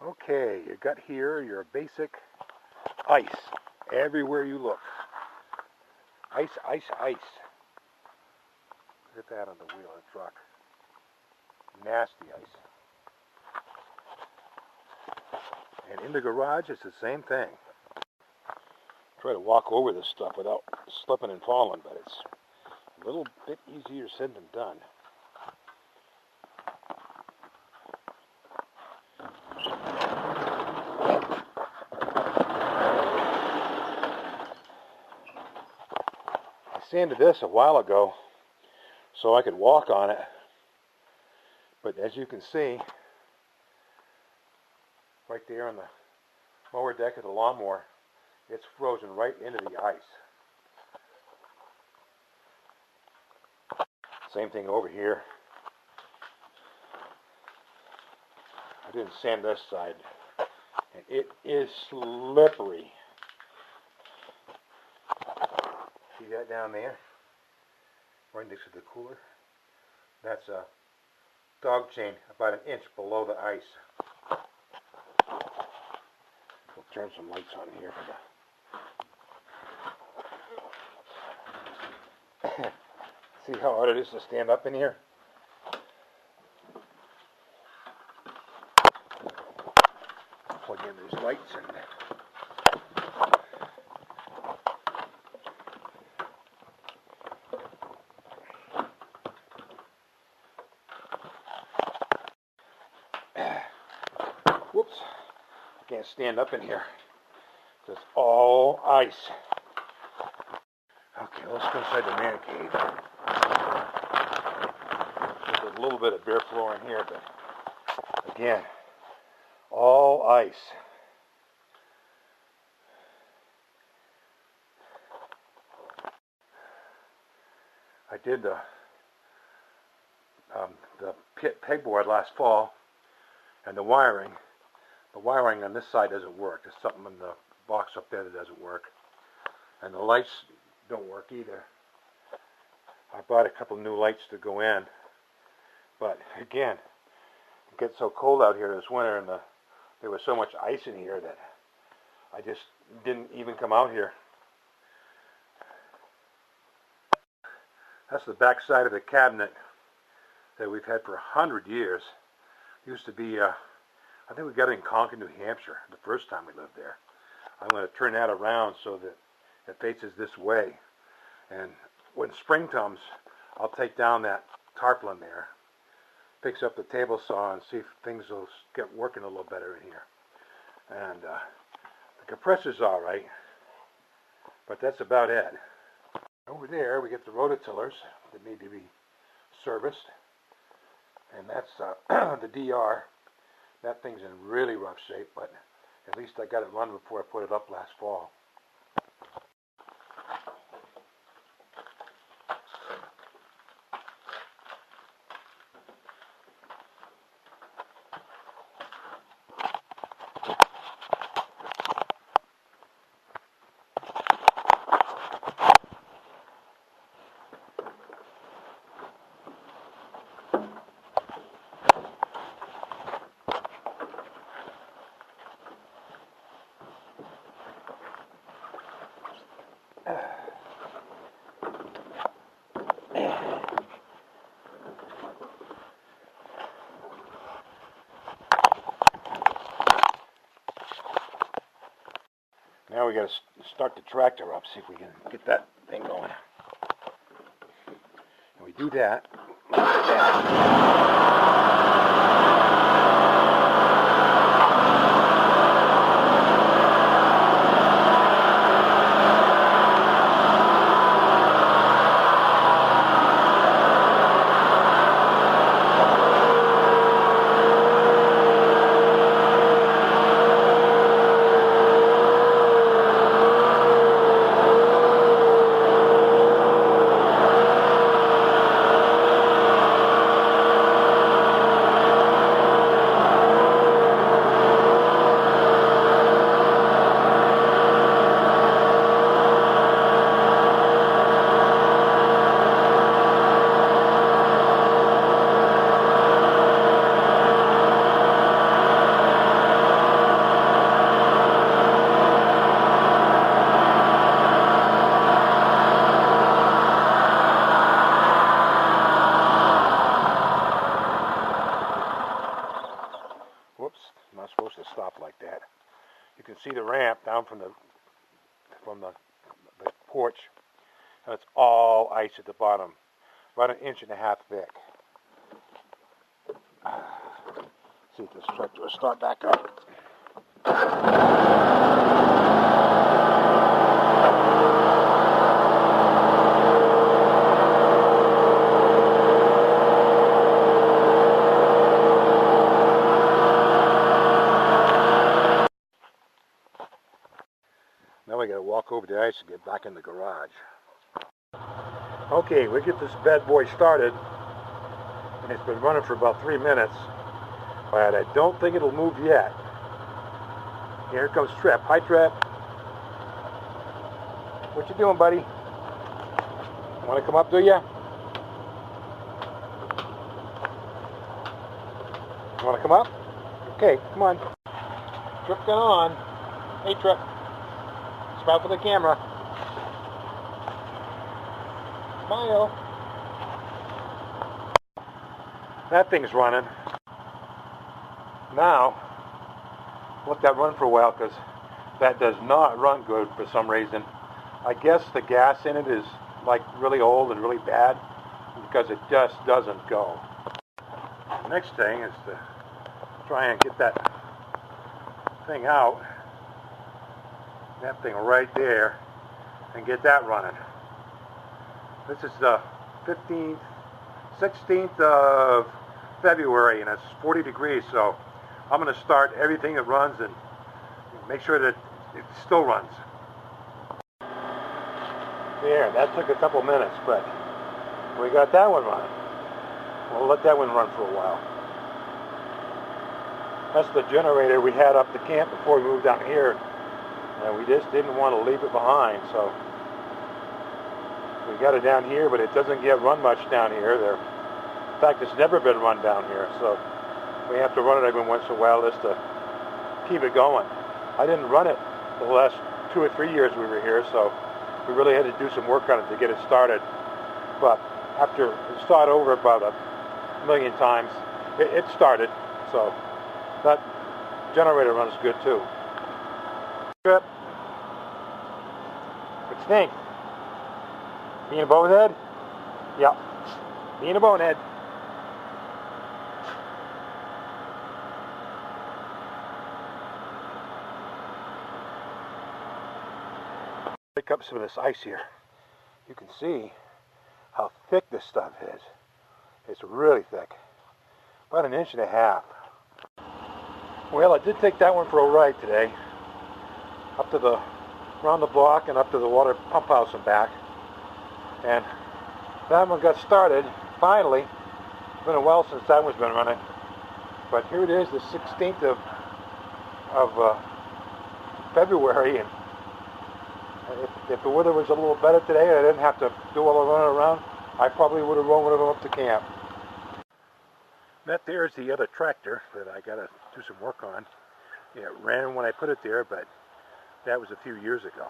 Okay, you got here your basic ice everywhere you look. Ice, ice, ice. Look at that on the wheel of the truck. Nasty ice. And in the garage, it's the same thing. Try to walk over this stuff without slipping and falling, but it's a little bit easier said than done. I sanded this a while ago so I could walk on it, but as you can see, right there on the lower deck of the lawnmower, it's frozen right into the ice. Same thing over here. I didn't sand this side, and it is slippery. See that down there? Right next to the cooler? That's a dog chain about an inch below the ice. We'll turn some lights on here for the... See how hard it is to stand up in here? Plug in these lights and... Whoops, I can't stand up in here. It's all ice. Okay, let's go inside the man cave. There's a little bit of bare floor in here, but again, all ice. I did the pegboard last fall, and the wiring on this side doesn't work. There's something in the box up there that doesn't work. And the lights don't work either. I bought a couple new lights to go in. But again, it gets so cold out here this winter, and there was so much ice in here that I just didn't even come out here. That's the back side of the cabinet that we've had for 100 years. It used to be, I think we got it in Concord, New Hampshire, the first time we lived there. I'm going to turn that around so that it faces this way. And when spring comes, I'll take down that tarpaulin there, fix up the table saw, and see if things will get working a little better in here. And the compressor's all right, but that's about it. Over there, we get the rototillers that need to be serviced. And that's the DR. That thing's in really rough shape, but at least I got it run before I put it up last fall. Now we got to start the tractor up, see if we can get that thing going. And we do that. I'm not supposed to stop like that. You can see the ramp down from the porch, and it's all ice at the bottom, about 1.5 inches thick. See if this tractor will start back up. Now we got to walk over the ice and get back in the garage. Okay, we get this bad boy started, and it's been running for about 3 minutes, but I don't think it'll move yet. Here comes Trip. Hi, Trip. What you doing, buddy? Want to come up, do ya? You want to come up? Okay, come on. Trip, get on. Hey, Trip. Smile for the camera. Smile. That thing's running. Now, let that run for a while, because that does not run good for some reason. I guess the gas in it is like really old and really bad, because it just doesn't go. The next thing is to try and get that thing out, that thing right there, and get that running. This is the 16th of February, and it's 40 degrees, so I'm going to start everything that runs and make sure that it still runs. There, that took a couple minutes, but we got that one running. We'll let that one run for a while. That's the generator we had up the camp before we moved down here, and we just didn't want to leave it behind, so we got it down here, but it doesn't get run much down here. In fact, it's never been run down here, so we have to run it every once in a while just to keep it going. I didn't run it the last 2 or 3 years we were here, so we really had to do some work on it to get it started. But after it started over about 1 million times, it started, so that generator runs good too. Trip. What you think? Being a bonehead? Yeah. Being a bonehead. Pick up some of this ice here. You can see how thick this stuff is. It's really thick. About 1.5 inches. Well, I did take that one for a ride today. Around the block and up to the water pump house and back. And that one got started, finally. It's been a while since that one's been running. But here it is, the 16th of February. And if the weather was a little better today and I didn't have to do all the running around, I probably would have run one of them up to camp. That there is the other tractor that I got to do some work on. It ran when I put it there, but that was a few years ago.